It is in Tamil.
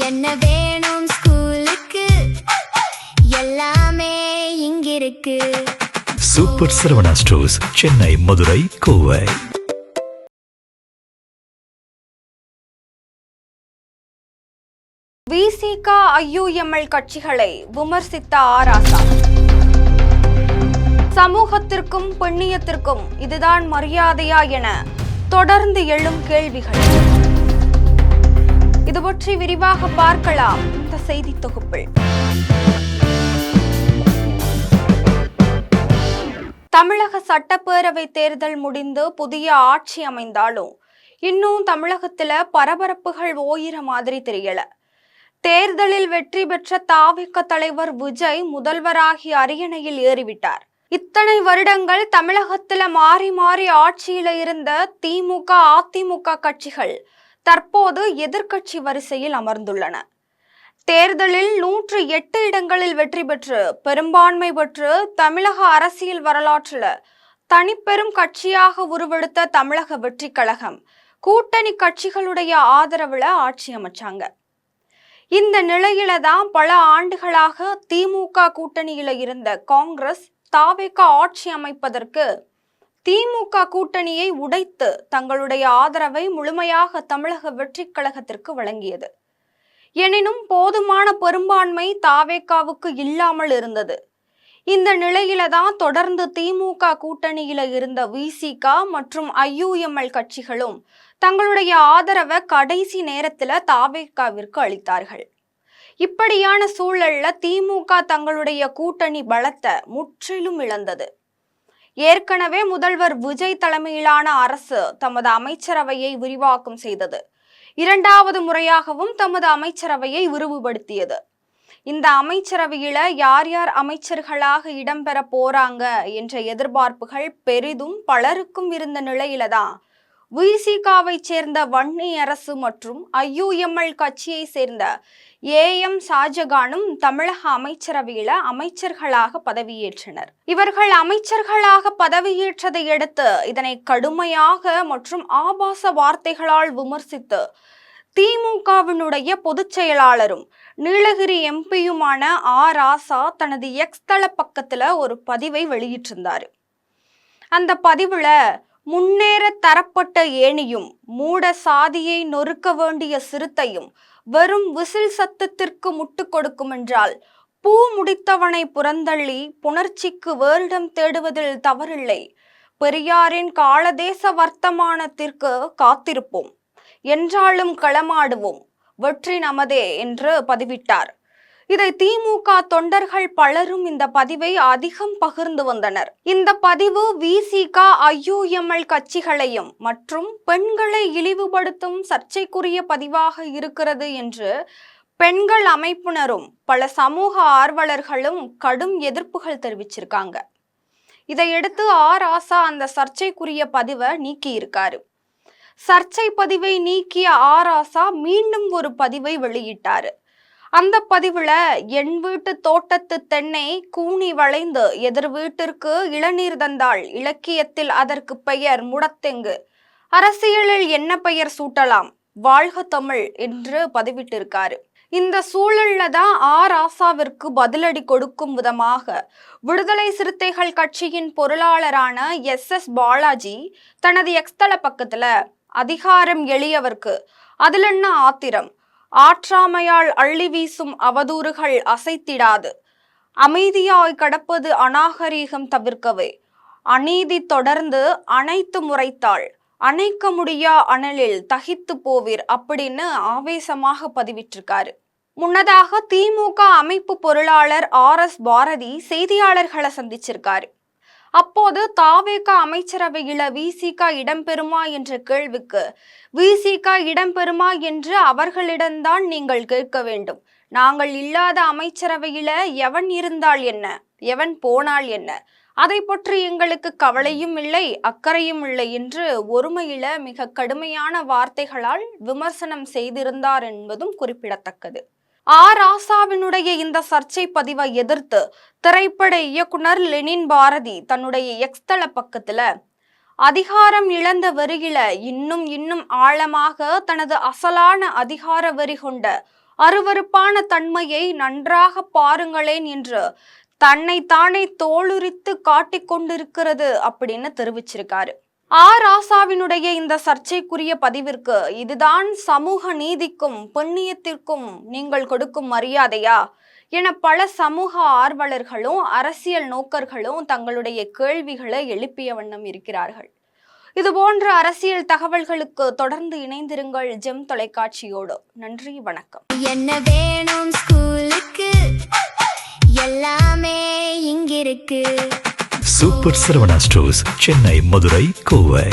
என்ன வேணும் ஸ்கூலுக்கு எல்லாமே இங்கிருக்கு. Super Saravana stores, Chennai, Madurai, Kovai. விசிக IUML கட்சிகளை விமர்சித்த ஆராசா. சமூகத்திற்கும் பெண்ணியத்திற்கும் இதுதான் மரியாதையா என தொடர்ந்து எழும் கேள்விகள். இது பற்றி விரிவாக பார்க்கலாம் இந்த செய்தி தொகுப்பில். தமிழக சட்டப்பேரவை தேர்தல் முடிந்து புதிய ஆட்சி அமைந்தாலும் இன்னும் தமிழகத்துல பரபரப்புகள் ஓயிற மாதிரி தெரியல. தேர்தலில் வெற்றி பெற்ற தாவிக தலைவர் விஜய் முதல்வராகி அரியணையில் ஏறிவிட்டார். இத்தனை வருடங்கள் தமிழகத்துல மாறி மாறி ஆட்சியில இருந்த திமுக, அதிமுக கட்சிகள் தற்போது எதிர்க்கட்சி வரிசையில் அமர்ந்துள்ளன. தேர்தலில் 108 இடங்களில் வெற்றி பெற்று பெரும்பான்மை பெற்று தமிழக அரசியல் வரலாற்றுல தனிப்பெரும் கட்சியாக உருவெடுத்த தமிழக வெற்றி கழகம் கூட்டணி கட்சிகளுடைய ஆதரவுல ஆட்சி அமைச்சாங்க. இந்த நிலையில தான் பல ஆண்டுகளாக திமுக கூட்டணியில இருந்த காங்கிரஸ் தாவேக ஆட்சி அமைப்பதற்கு திமுக கூட்டணியை உடைத்து தங்களுடைய ஆதரவை முழுமையாக தமிழக வெற்றி கழகத்திற்கு வழங்கியது. எனினும் போதுமான பெரும்பான்மை தாவேகாவுக்கு இல்லாமல் இருந்தது. இந்த நிலையில தான் தொடர்ந்து திமுக கூட்டணியில இருந்த விசிக மற்றும் IUML கட்சிகளும் தங்களுடைய ஆதரவை கடைசி நேரத்துல தாவேகாவிற்கு அளித்தார்கள். இப்படியான சூழல்ல திமுக தங்களுடைய கூட்டணி பலத்தை முற்றிலும் இழந்தது. ஏற்கனவே முதல்வர் விஜய் தலைமையிலான அரசு தமது அமைச்சரவையை விரிவாக்கம் செய்தது. இரண்டாவது முறையாகவும் தமது அமைச்சரவையை விரிவுபடுத்தியது. இந்த அமைச்சரவையில யார் யார் அமைச்சர்களாக இடம்பெற போறாங்க என்ற எதிர்பார்ப்புகள் பெரிதும் பலருக்கும் இருந்த நிலையில தான் விசிகாவை சேர்ந்த வன்னி அரசு மற்றும் IUML கட்சியை சேர்ந்த AM ஷாஜகானும் தமிழக அமைச்சரவையில அமைச்சர்களாக பதவியேற்றனர். இவர்கள் அமைச்சர்களாக பதவியேற்றதை அடுத்து இதனை கடுமையாக மற்றும் ஆபாச வார்த்தைகளால் விமர்சித்து திமுகவினுடைய பொதுச் செயலாளரும் நீலகிரி MPயுமான ராசா தனது எக்ஸ் தள பக்கத்துல ஒரு பதிவை வெளியிட்டிருந்தாரு. அந்த பதிவுல முன்னேற தரப்பட்ட ஏணியும் மூட சாதியை நொறுக்க வேண்டிய சிறுத்தையும் வெறும் விசில் சத்தத்திற்கு முட்டு கொடுக்கும் என்றால் பூ முடித்தவனை புறந்தள்ளி புணர்ச்சிக்கு வேறிடம் தேடுவதில் தவறில்லை. பெரியாரின் காலதேச வர்த்தமானத்திற்கு காத்திருப்போம், என்றாலும் களமாடுவோம், வெற்றி நமதே என்று பதிவிட்டார். இதை திமுக தொண்டர்கள் பலரும் இந்த பதிவை அதிகம் பகிர்ந்து வந்தனர். இந்த பதிவு விசிக IUML கட்சிகளையும் மற்றும் பெண்களை இழிவுபடுத்தும் சர்ச்சைக்குரிய பதிவாக இருக்கிறது என்று பெண்கள் அமைப்பினரும் பல சமூக ஆர்வலர்களும் கடும் எதிர்ப்புகள் தெரிவிச்சிருக்காங்க. இதையடுத்து ராசா அந்த சர்ச்சைக்குரிய பதிவை நீக்கி இருக்காரு. சர்ச்சை பதிவை நீக்கிய ராசா மீண்டும் ஒரு பதிவை வெளியிட்டாரு. அந்த பதிவுல என் வீட்டு தோட்டத்து தென்னை கூனி வளைந்து எதிர் வீட்டிற்கு இளநீர் தந்தாள், இலக்கியத்தில் அதற்கு பெயர் முடத்தெங்கு, அரசியலில் என்ன பெயர் சூட்டலாம், வாழ்க தமிழ் என்று பதிவிட்டிருக்காரு. இந்த சூழல்ல தான் ராசாவிற்கு பதிலடி கொடுக்கும் விதமாக விடுதலை சிறுத்தைகள் கட்சியின் பொருளாளரான SS பாலாஜி தனது எக்ஸ் தள பக்கத்துல அதிகாரம் எளியவர்க்கு அதில் என்ன ஆத்திரம், ஆற்றாமையால் அள்ளி வீசும் அவதூறுகள் அசைத்திடாது, அமைதியாய் கடப்பது அநாகரீகம் தவிர்க்கவே, அநீதி தொடர்ந்து அனைத்து முறைத்தாள், அணைக்க முடியா அனலில் தகித்து போவீர் அப்படின்னு ஆவேசமாக பதிவிட்டிருக்காரு. முன்னதாக திமுக அமைப்பு பொருளாளர் RS பாரதி செய்தியாளர்களை சந்திச்சிருக்காரு. அப்போது தாவேக அமைச்சரவையில விசிக இடம்பெறுமா என்ற கேள்விக்கு விசிக இடம்பெறுமா என்று அவர்களிடம்தான் நீங்கள் கேட்க வேண்டும். நாங்கள் இல்லாத அமைச்சரவையில எவன் இருந்தால் என்ன, எவன் போனால் என்ன, அதை பற்றி எங்களுக்கு கவலையும் இல்லை, அக்கறையும் இல்லை என்று ஒருமையில மிக கடுமையான வார்த்தைகளால் விமர்சனம் செய்திருந்தார் என்பதும் குறிப்பிடத்தக்கது. ராசாவினுடைய இந்த சர்ச்சை பதிவை எதிர்த்து திரைப்பட இயக்குனர் லெனின் பாரதி தன்னுடைய எக்ஸ் தள பக்கத்துல அதிகாரம் இழந்த வெறியில இன்னும் ஆழமாக தனது அசலான அதிகார வெறி கொண்ட அருவருப்பான தன்மையை நன்றாக பாருங்களேன் என்று தன்னைத்தானே தோலுரித்து காட்டிக் கொண்டிருக்கிறது அப்படின்னு தெரிவிச்சிருக்காரு. ராசாவினுடைய இந்த சர்ச்சைக்குரிய பதிவிற்கு இதுதான் சமூக நீதிக்கும் புண்ணியத்திற்கும் நீங்கள் கொடுக்கும் மரியாதையா என பல சமூக ஆர்வலர்களும் அரசியல் நோக்கர்களும் தங்களுடைய கேள்விகளை எழுப்பிய வண்ணம் இருக்கிறார்கள். இதுபோன்ற அரசியல் தகவல்களுக்கு தொடர்ந்து இணைந்திருங்கள் ஜெம் தொலைக்காட்சியோடு. நன்றி, வணக்கம். என்ன வேணும் ஸ்கூலுக்கு, எல்லாமே இங்கிருக்கு. Super Saravana stores, Chennai, Madurai, Kovai.